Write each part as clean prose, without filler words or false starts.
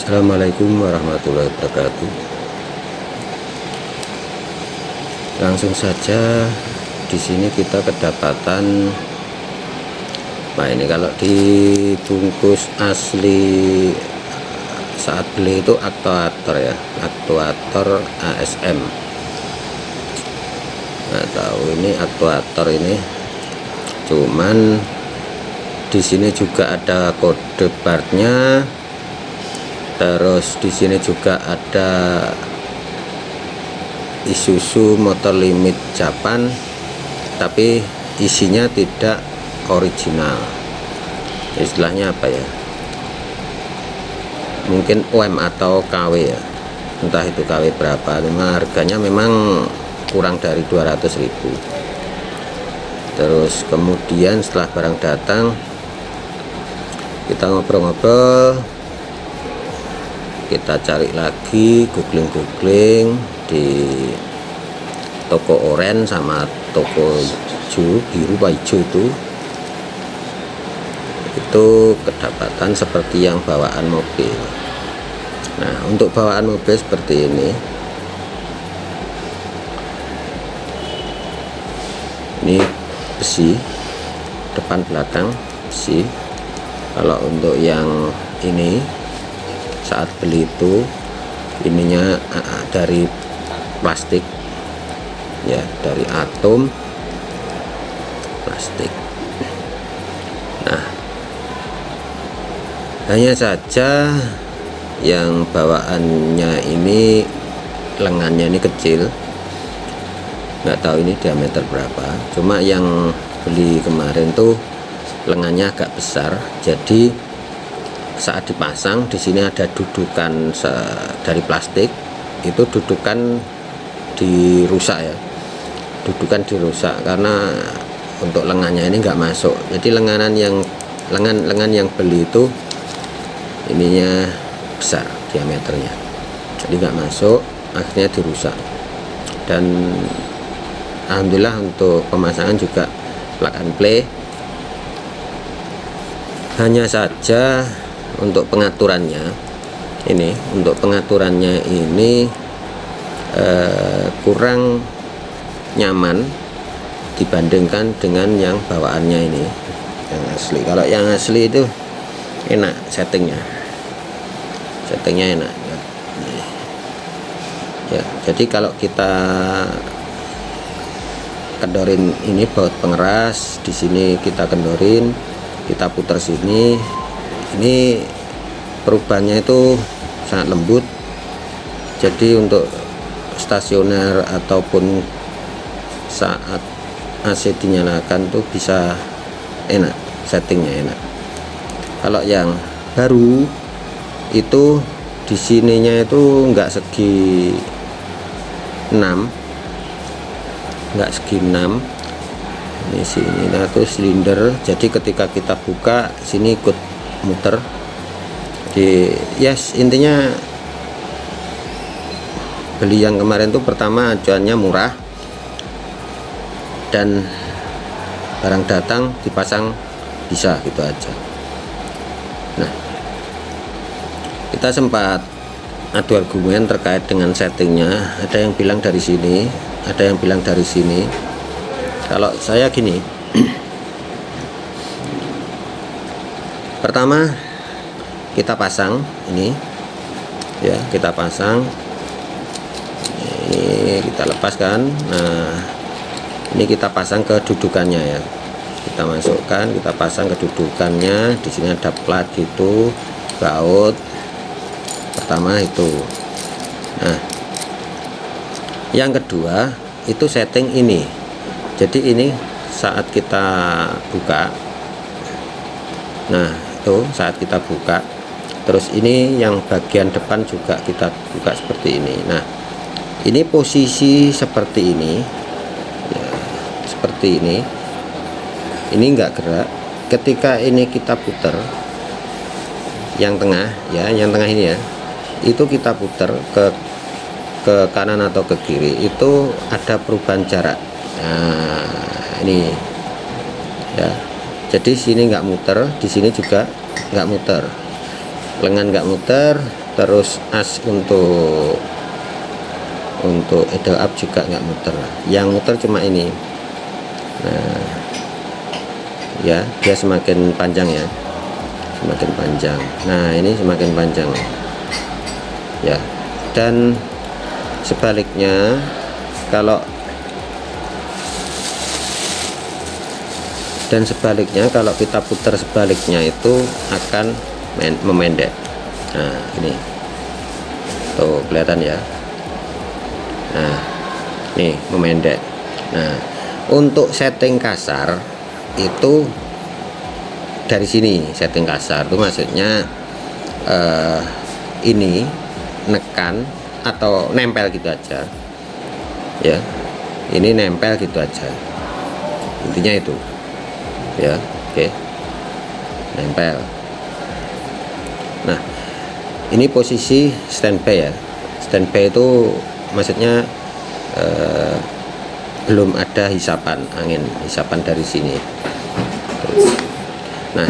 Assalamualaikum warahmatullahi wabarakatuh. Langsung saja di sini kita kedapatan. Nah, ini kalau dibungkus asli saat beli itu aktuator ya, aktuator ASM. Nggak tahu ini aktuator ini. Cuman di sini juga ada kode partnya. Terus di sini juga ada Isuzu motor limit Japan, tapi isinya tidak original. Istilahnya apa ya? Mungkin OM atau KW ya. Entah itu KW berapa, cuma harganya memang kurang dari 200.000. Terus kemudian setelah barang datang, kita ngobrol-ngobrol, kita cari lagi, googling di toko oren sama toko hijau, biru hijau itu kedapatan seperti yang bawaan mobil. Nah, untuk bawaan mobil seperti ini besi, depan belakang besi. Kalau untuk yang ini saat beli itu ininya dari plastik ya, dari atom plastik. Nah, hanya saja yang bawaannya ini lengannya ini kecil, nggak tahu ini diameter berapa. Cuma yang beli kemarin tuh lengannya agak besar, jadi saat dipasang di sini ada dudukan dari plastik, itu dudukan dirusak ya, dudukan dirusak karena untuk lengannya ini nggak masuk. Jadi lengan yang beli itu ininya besar diameternya, jadi nggak masuk, akhirnya dirusak. Dan alhamdulillah untuk pemasangan juga plug and play. Hanya saja untuk pengaturannya ini kurang nyaman dibandingkan dengan yang bawaannya ini yang asli. Kalau yang asli itu enak, settingnya enak ya. Jadi kalau kita kendorin ini baut pengeras, di sini kita kendorin, kita putar sini, ini perubahannya itu sangat lembut. Jadi untuk stasioner ataupun saat AC dinyalakan tuh bisa enak, settingnya enak. Kalau yang baru itu di sininya itu nggak segi 6, ini sini tuh silinder. Jadi ketika kita buka sini ikut muter. Yes, intinya beli yang kemarin tuh pertama acuannya murah dan barang datang dipasang bisa gitu aja. Nah, kita sempat adu argumen terkait dengan settingnya. Ada yang bilang dari sini, ada yang bilang dari sini. Kalau saya gini, pertama kita pasang ini ya, kita pasang ini, kita lepaskan. Nah, ini kita pasang ke dudukannya ya, kita masukkan, kita pasang ke dudukannya. Di sini ada plat gitu, baut pertama itu. Nah, yang kedua itu setting ini. Jadi ini saat kita buka, nah itu saat kita buka, terus ini yang bagian depan juga kita buka seperti ini. Nah, ini posisi seperti ini ya, seperti ini nggak gerak. Ketika ini kita putar yang tengah ya, yang tengah ini ya, itu kita putar ke kanan atau ke kiri, itu ada perubahan jarak. Nah, ini ya, jadi sini nggak muter, di sini juga nggak muter, lengan nggak muter, terus as untuk idle up juga nggak muter, yang muter cuma ini. Nah ya, dia semakin panjang ya, semakin panjang. Nah ini semakin panjang ya. Dan sebaliknya, kalau kita putar sebaliknya itu akan memendek. Nah ini tuh kelihatan ya. Nah nih memendek. Nah untuk setting kasar itu dari sini, setting kasar itu maksudnya ini nekan atau nempel gitu aja ya, ini nempel gitu aja, intinya itu ya. Oke, nempel. Nah ini posisi standby ya. Standby itu maksudnya belum ada hisapan angin, hisapan dari sini. Nah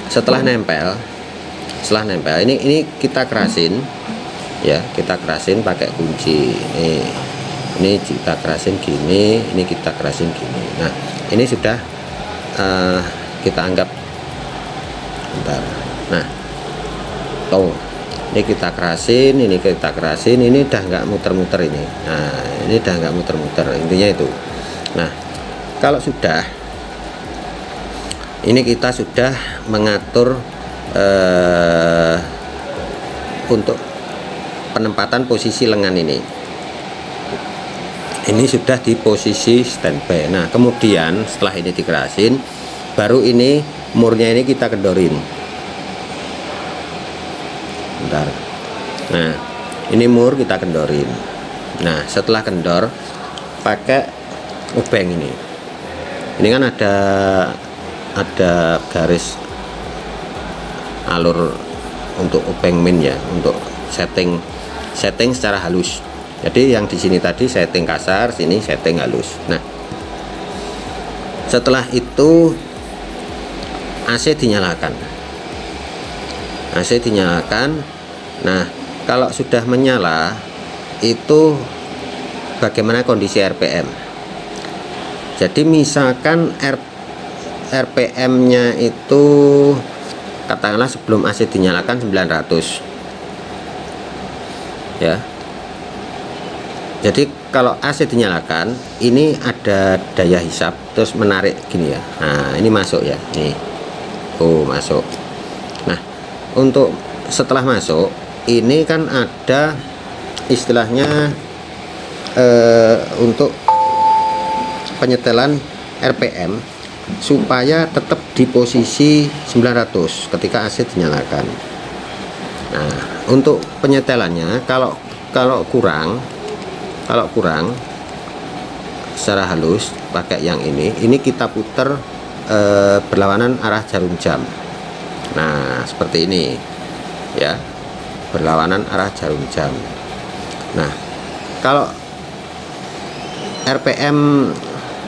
setelah nempel ini kita kerasin ya, kita kerasin pakai kunci. Ini kita kerasin gini, ini kita kerasin gini. Nah ini sudah kita anggap bentar. Nah tuh, ini kita kerasin, ini kita kerasin, ini udah nggak muter-muter ini. Nah ini udah nggak muter-muter, intinya itu. Nah kalau sudah, ini kita sudah mengatur untuk penempatan posisi lengan ini sudah di posisi standby. Nah kemudian setelah ini dikerasin, baru ini murnya ini kita kendorin. Bentar. Nah ini mur kita kendorin. Nah setelah kendor, pakai obeng ini kan ada garis alur untuk obeng min ya, untuk setting secara halus. Jadi yang di sini tadi setting kasar, sini setting halus. Nah setelah itu AC dinyalakan. Nah kalau sudah menyala itu bagaimana kondisi RPM. Jadi misalkan RPM nya itu katakanlah sebelum AC dinyalakan 900 ya. Jadi kalau AC dinyalakan, ini ada daya hisap terus menarik gini ya. Nah ini masuk ya, nih masuk. Nah untuk setelah masuk ini kan ada istilahnya untuk penyetelan RPM supaya tetap di posisi 900 ketika AC dinyalakan. Nah untuk penyetelannya, kalau kurang secara halus pakai yang ini kita putar berlawanan arah jarum jam. Nah seperti ini ya, berlawanan arah jarum jam. Nah kalau RPM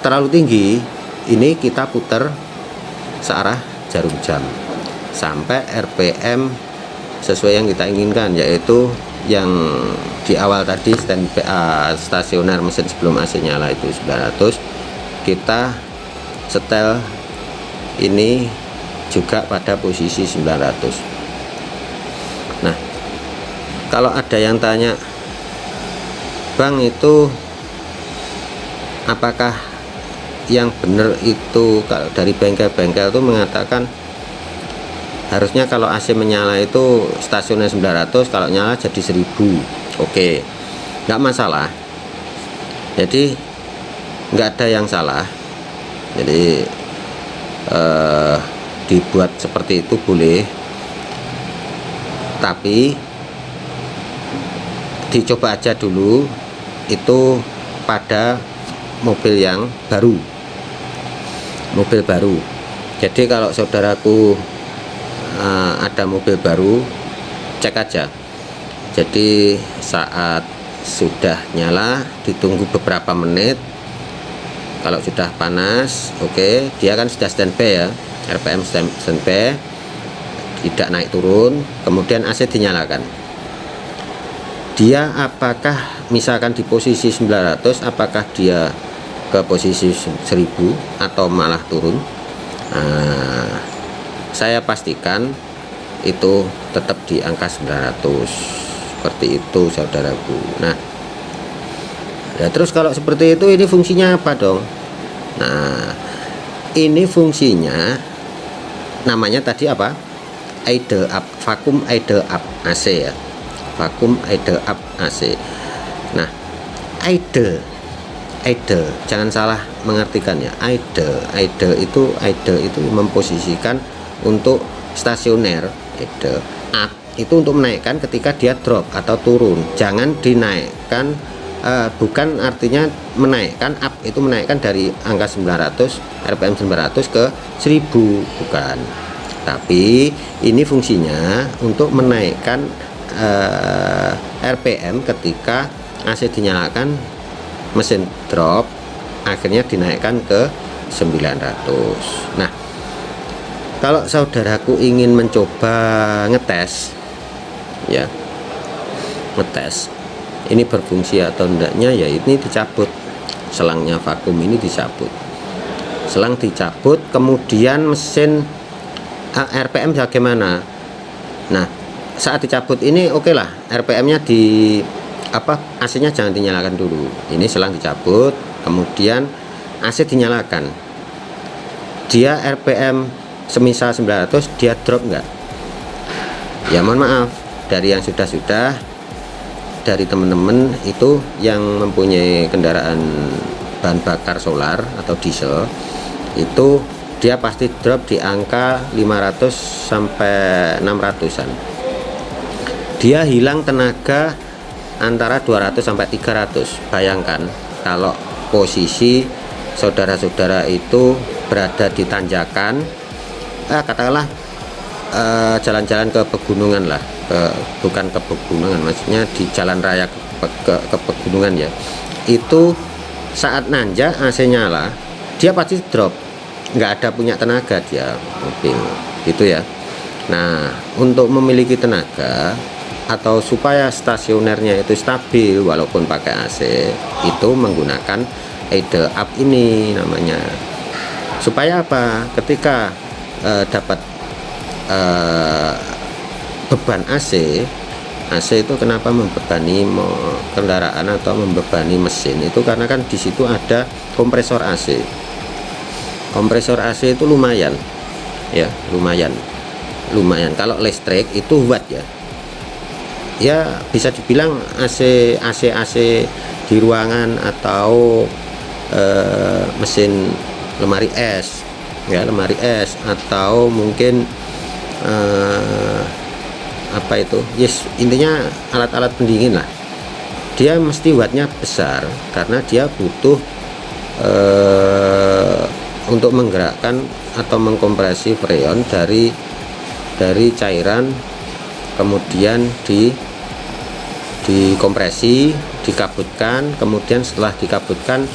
terlalu tinggi, ini kita putar searah jarum jam sampai RPM sesuai yang kita inginkan, yaitu yang di awal tadi stasioner mesin sebelum AC nyala itu 900, kita setel ini juga pada posisi 900. Nah kalau ada yang tanya, Bang, itu apakah yang benar itu kalau dari bengkel-bengkel itu mengatakan harusnya kalau AC menyala itu stasioner 900, kalau nyala jadi 1000. Oke, nggak masalah. Jadi nggak ada yang salah. Jadi dibuat seperti itu boleh, tapi dicoba aja dulu itu pada mobil yang baru, mobil baru. Jadi kalau saudaraku ada mobil baru, cek aja. Jadi saat sudah nyala ditunggu beberapa menit, kalau sudah panas, oke, dia kan sudah standby ya, RPM standby, tidak naik turun, kemudian AC dinyalakan. dia apakah misalkan di posisi 900, apakah dia ke posisi 1000 atau malah turun. Nah, saya pastikan itu tetap di angka 900 seperti itu saudaraku. Nah ya, terus kalau seperti itu ini fungsinya apa dong? Nah, ini fungsinya namanya tadi apa? Idle up, vakum idle up AC ya. Vakum idle up AC. Nah, idle jangan salah mengartikan ya. Idle itu memposisikan untuk stasioner. Idle up itu untuk menaikkan ketika dia drop atau turun. Jangan dinaikkan, bukan artinya menaikkan. Up itu menaikkan dari angka 900 RPM 900 ke 1000, bukan. Tapi ini fungsinya untuk menaikkan RPM ketika AC dinyalakan, mesin drop, akhirnya dinaikkan ke 900. Nah, kalau saudaraku ingin mencoba ngetes ya, ngetes ini berfungsi atau enggaknya, ya ini dicabut selangnya, vakum ini dicabut, selang dicabut, kemudian mesin RPM bagaimana. Nah, saat dicabut ini oke lah, RPM nya di AC nya jangan dinyalakan dulu. Ini selang dicabut, kemudian AC dinyalakan, dia RPM semisal 900, dia drop enggak? Ya mohon maaf, dari yang sudah dari teman-teman itu yang mempunyai kendaraan bahan bakar solar atau diesel, itu dia pasti drop di angka 500 sampai 600-an. Dia hilang tenaga antara 200 sampai 300. Bayangkan kalau posisi saudara-saudara itu berada di tanjakan, katakanlah jalan-jalan ke pegunungan lah, bukan ke pegunungan, maksudnya di jalan raya ke pegunungan ya. Itu saat nanjak AC nyala, dia pasti drop, nggak ada punya tenaga dia mobil gitu ya. Nah, untuk memiliki tenaga atau supaya stasionernya itu stabil walaupun pakai AC, itu menggunakan idle up ini namanya. Supaya apa? Ketika dapat beban AC itu kenapa membebani kendaraan atau membebani mesin itu, karena kan di situ ada kompresor AC. Kompresor AC itu lumayan ya, lumayan kalau listrik itu watt ya, bisa dibilang AC di ruangan atau mesin lemari es ya, lemari es, atau mungkin yes, intinya alat-alat pendingin lah, dia mesti wattnya besar karena dia butuh untuk menggerakkan atau mengkompresi freon dari cairan, kemudian dikompresi, dikabutkan, kemudian setelah dikabutkan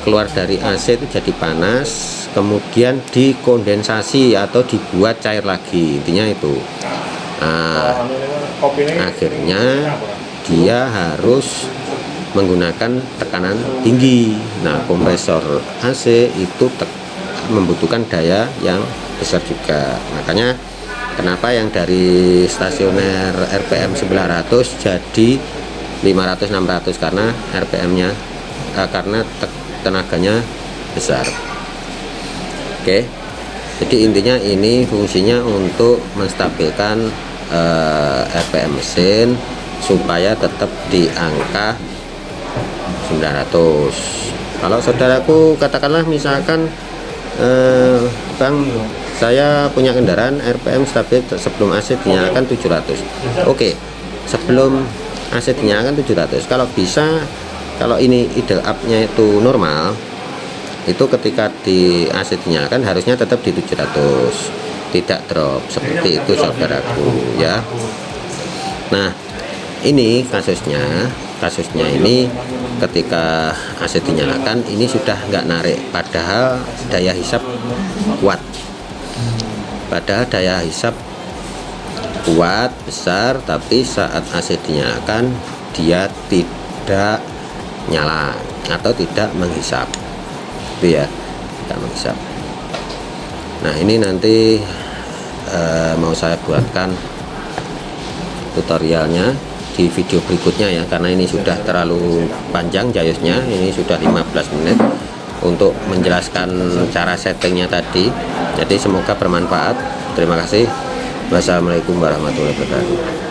keluar dari AC itu jadi panas, kemudian dikondensasi atau dibuat cair lagi, intinya itu. Nah, akhirnya dia harus menggunakan tekanan tinggi. Nah, kompresor AC itu membutuhkan daya yang besar juga. Makanya kenapa yang dari stasioner RPM 900 jadi 500-600, karena RPM-nya karena tenaganya besar. Oke. Jadi intinya ini fungsinya untuk menstabilkan RPM mesin supaya tetap di angka 900. Kalau saudaraku katakanlah misalkan Bang, saya punya kendaraan RPM stabil sebelum AC dinyalakan 700. Oke, sebelum AC dinyalakan 700. Kalau bisa, kalau ini idle up-nya itu normal, itu ketika di AC dinyalakan harusnya tetap di 700, tidak drop seperti itu saudaraku ya. Nah, ini kasusnya ini ketika AC dinyalakan ini sudah nggak narik, padahal daya hisap kuat, padahal daya hisap kuat besar, tapi saat AC dinyalakan dia tidak nyala atau tidak menghisap, itu ya, tidak menghisap. Nah ini nanti mau saya buatkan tutorialnya di video berikutnya ya, karena ini sudah terlalu panjang jayusnya, ini sudah 15 menit untuk menjelaskan cara settingnya tadi. Jadi semoga bermanfaat. Terima kasih. Wassalamualaikum warahmatullahi wabarakatuh.